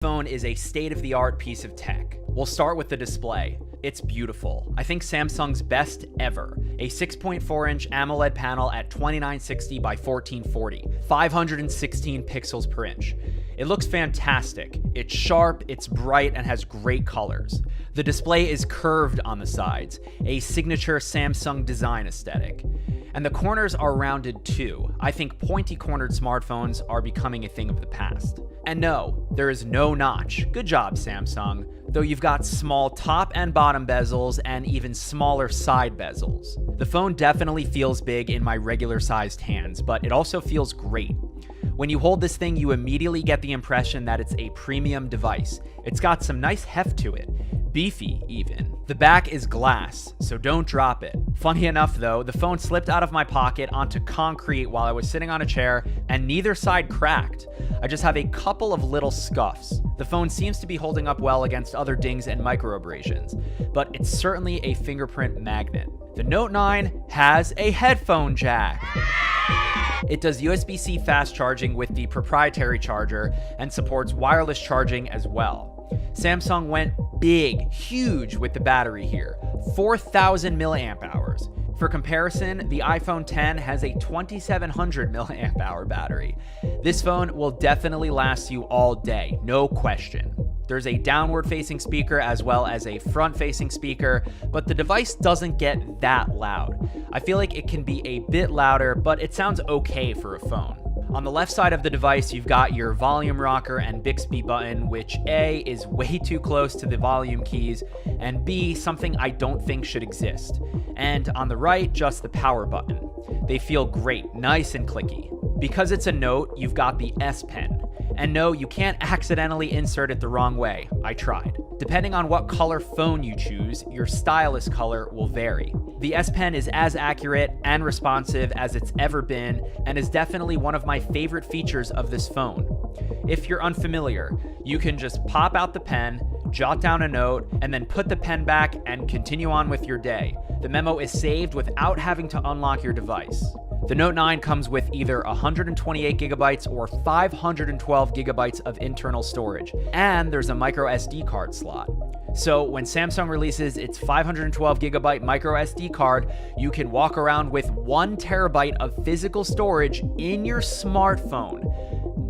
Phone is a state-of-the-art piece of tech. We'll start with the display. It's beautiful. I think Samsung's best ever. A 6.4-inch AMOLED panel at 2960 by 1440, 516 pixels per inch. It looks fantastic. It's sharp, it's bright, and has great colors. The display is curved on the sides, a signature Samsung design aesthetic. And the corners are rounded too. I think pointy-cornered smartphones are becoming a thing of the past. And no, there is no notch. Good job, Samsung. Though you've got small top and bottom bezels and even smaller side bezels. The phone definitely feels big in my regular-sized hands, but it also feels great. When you hold this thing, you immediately get the impression that it's a premium device. It's got some nice heft to it. Beefy, even. The back is glass, so don't drop it. Funny enough though, the phone slipped out of my pocket onto concrete while I was sitting on a chair, and neither side cracked. I just have a couple of little scuffs. The phone seems to be holding up well against other dings and microabrasions, but it's certainly a fingerprint magnet. The Note 9 has a headphone jack. It does USB-C fast charging with the proprietary charger and supports wireless charging as well. Samsung went big, huge with the battery here, 4,000 milliamp hours. For comparison, the iPhone X has a 2,700 milliamp hour battery. This phone will definitely last you all day, no question. There's a downward-facing speaker as well as a front-facing speaker, but the device doesn't get that loud. I feel like it can be a bit louder, but it sounds okay for a phone. On the left side of the device, you've got your volume rocker and Bixby button, which A, is way too close to the volume keys, and B, something I don't think should exist. And on the right, just the power button. They feel great, nice and clicky. Because it's a Note, you've got the S Pen. And no, you can't accidentally insert it the wrong way. I tried. Depending on what color phone you choose, your stylus color will vary. The S Pen is as accurate and responsive as it's ever been, and is definitely one of my favorite features of this phone. If you're unfamiliar, you can just pop out the pen, jot down a note, and then put the pen back and continue on with your day. The memo is saved without having to unlock your device. The Note 9 comes with either 128 gigabytes or 512 gigabytes of internal storage, and there's a micro SD card slot. So when Samsung releases its 512 gigabyte micro SD card, you can walk around with 1 terabyte of physical storage in your smartphone.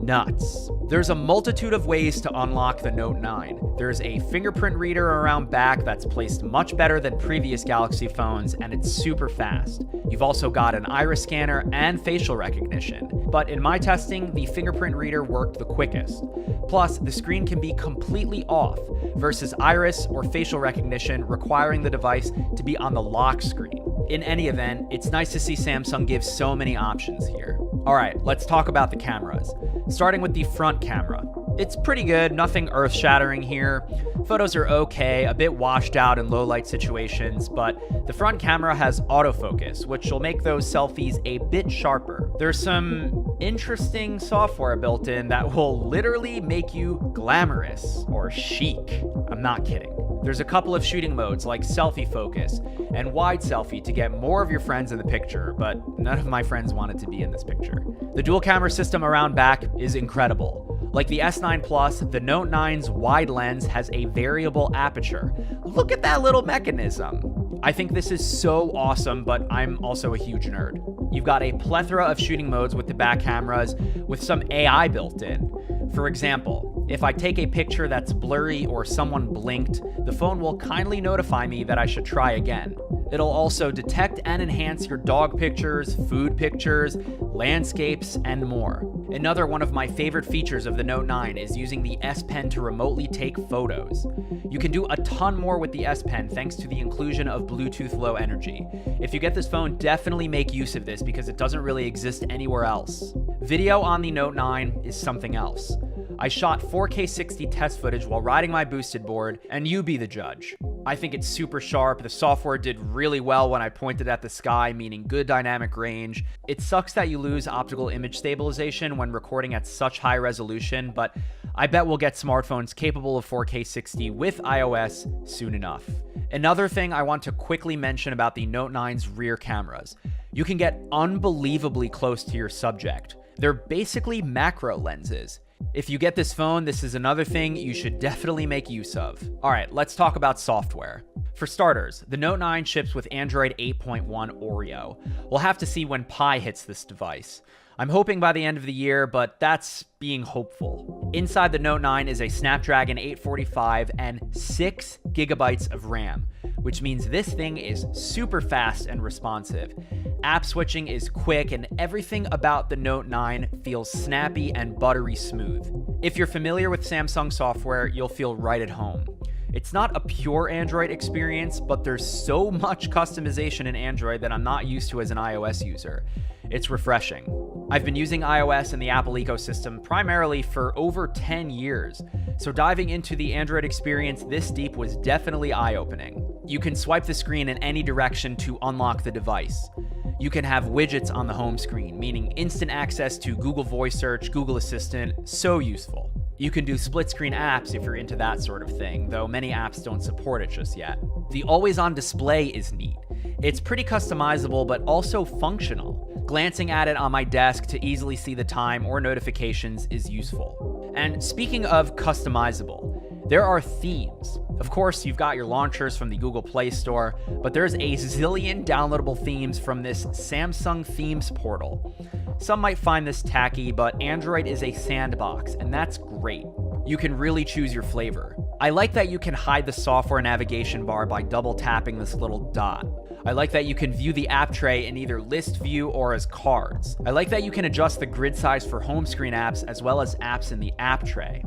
Nuts. There's a multitude of ways to unlock the Note 9. There's a fingerprint reader around back that's placed much better than previous Galaxy phones, and it's super fast. You've also got an iris scanner and facial recognition, but in my testing, the fingerprint reader worked the quickest. Plus, the screen can be completely off, versus iris or facial recognition requiring the device to be on the lock screen. In any event, it's nice to see Samsung give so many options here. Alright, let's talk about the cameras. Starting with the front camera. It's pretty good, nothing earth-shattering here. Photos are okay, a bit washed out in low-light situations, but the front camera has autofocus, which will make those selfies a bit sharper. There's some interesting software built in that will literally make you glamorous or chic. I'm not kidding. There's a couple of shooting modes like selfie focus and wide selfie to get more of your friends in the picture, but none of my friends wanted to be in this picture. The dual camera system around back is incredible. Like the S9 Plus, the Note 9's wide lens has a variable aperture. Look at that little mechanism. I think this is so awesome, but I'm also a huge nerd. You've got a plethora of shooting modes with the back cameras with some AI built in. For example, if I take a picture that's blurry or someone blinked, the phone will kindly notify me that I should try again. It'll also detect and enhance your dog pictures, food pictures, landscapes, and more. Another one of my favorite features of the Note 9 is using the S Pen to remotely take photos. You can do a ton more with the S Pen thanks to the inclusion of Bluetooth Low Energy. If you get this phone, definitely make use of this because it doesn't really exist anywhere else. Video on the Note 9 is something else. I shot 4K 60 test footage while riding my boosted board, and you be the judge. I think it's super sharp. The software did really well when I pointed at the sky, meaning good dynamic range. It sucks that you lose optical image stabilization when recording at such high resolution, but I bet we'll get smartphones capable of 4K 60 with iOS soon enough. Another thing I want to quickly mention about the Note 9's rear cameras. You can get unbelievably close to your subject. They're basically macro lenses. If you get this phone, this is another thing you should definitely make use of. All right, let's talk about software. For starters, the Note 9 ships with Android 8.1 Oreo. We'll have to see when Pie hits this device. I'm hoping by the end of the year, but that's being hopeful. Inside the Note 9 is a Snapdragon 845 and 6 gigabytes of RAM, which means this thing is super fast and responsive. App switching is quick, and everything about the Note 9 feels snappy and buttery smooth. If you're familiar with Samsung software, you'll feel right at home. It's not a pure Android experience, but there's so much customization in Android that I'm not used to as an iOS user. It's refreshing. I've been using iOS and the Apple ecosystem primarily for over 10 years, so diving into the Android experience this deep was definitely eye-opening. You can swipe the screen in any direction to unlock the device. You can have widgets on the home screen, meaning instant access to Google Voice Search, Google Assistant, so useful. You can do split-screen apps if you're into that sort of thing, though many apps don't support it just yet. The always-on display is neat. It's pretty customizable, but also functional. Glancing at it on my desk to easily see the time or notifications is useful. And speaking of customizable, there are themes. Of course, you've got your launchers from the Google Play Store, but there's a zillion downloadable themes from this Samsung Themes portal. Some might find this tacky, but Android is a sandbox, and that's great. You can really choose your flavor. I like that you can hide the software navigation bar by double tapping this little dot. I like that you can view the app tray in either list view or as cards. I like that you can adjust the grid size for home screen apps as well as apps in the app tray.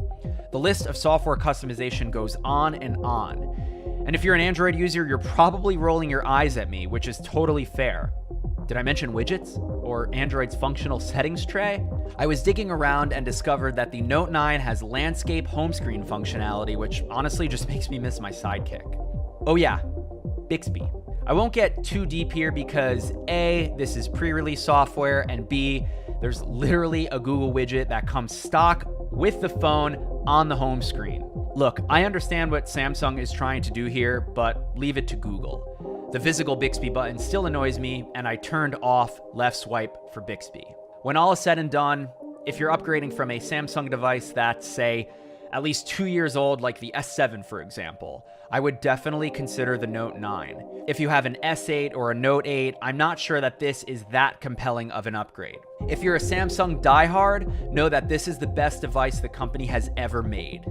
The list of software customization goes on and on. And if you're an Android user, you're probably rolling your eyes at me, which is totally fair. Did I mention widgets? Or Android's functional settings tray? I was digging around and discovered that the Note 9 has landscape home screen functionality, which honestly just makes me miss my sidekick. Oh yeah, Bixby. I won't get too deep here because A, this is pre-release software, and B, there's literally a Google widget that comes stock with the phone on the home screen. Look, I understand what Samsung is trying to do here, but leave it to Google. The physical Bixby button still annoys me, and I turned off left swipe for Bixby. When all is said and done, if you're upgrading from a Samsung device that's, say, at least 2 years old, like the S7, for example, I would definitely consider the Note 9. If you have an S8 or a Note 8, I'm not sure that this is that compelling of an upgrade. If you're a Samsung diehard, know that this is the best device the company has ever made.